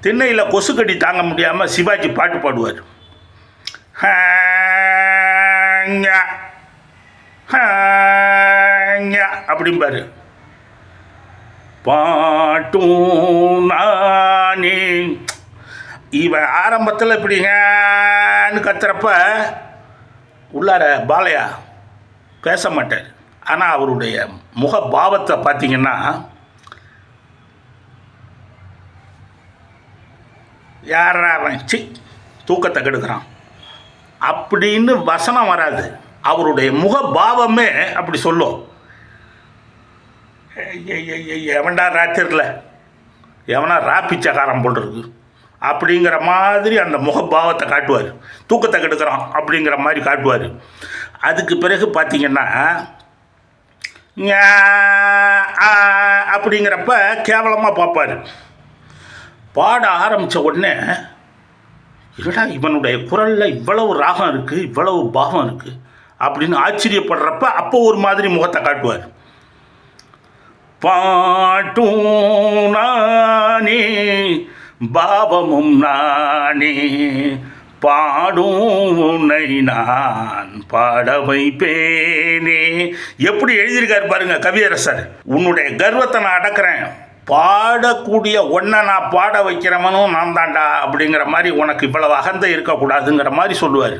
திண்ணையில் கொசுக்கடி தாங்க முடியாமல் சிவாஜி பாட்டு பாடுவார். அப்படிம்பாரு. பாட்டும் நானே. இவன் ஆரம்பத்தில் இப்படிங்கன்னு கத்துறப்ப உள்ளார பாலையா பேச மாட்டார். ஆனால் அவருடைய முக பாவத்தை பார்த்தீங்கன்னா, யாரா அவன் சி தூக்கத்தை கெடுக்கிறான் அப்படின்னு வசனம் வராது. அவருடைய முக பாவமே அப்படி சொல்லும். எவன்டா ராத்திரில் எவனா ராப்பிச்சக்காரன் போல் இருக்கு அப்படிங்கிற மாதிரி அந்த முகபாவத்தை காட்டுவார். தூக்கத்தை கெடுக்கிறான் அப்படிங்கிற மாதிரி காட்டுவார். அதுக்கு பிறகு பார்த்தீங்கன்னா அப்படிங்கிறப்ப கேவலமாக பார்ப்பார். பாட ஆரம்பித்த உடனே இல்லைடா இவனுடைய குரலில் இவ்வளவு ராகம் இருக்குது, இவ்வளவு பாகம் இருக்குது அப்படின்னு ஆச்சரியப்படுறப்ப அப்போ ஒரு மாதிரி முகத்தை காட்டுவார். பாட்டும் நானே பாவமும் நானே பாடும் உன்னை நான் பாட வைப்பேனே. எப்படி எழுதியிருக்காரு பாருங்க கவியரசர். உன்னுடைய கர்வத்தை நான் அடக்கிறேன், பாடக்கூடிய ஒன்றை நான் பாட வைக்கிறவனும் நான் தான்டா அப்படிங்கிற மாதிரி, உனக்கு இவ்வளவு அகந்தை இருக்கக்கூடாதுங்கிற மாதிரி சொல்லுவார்.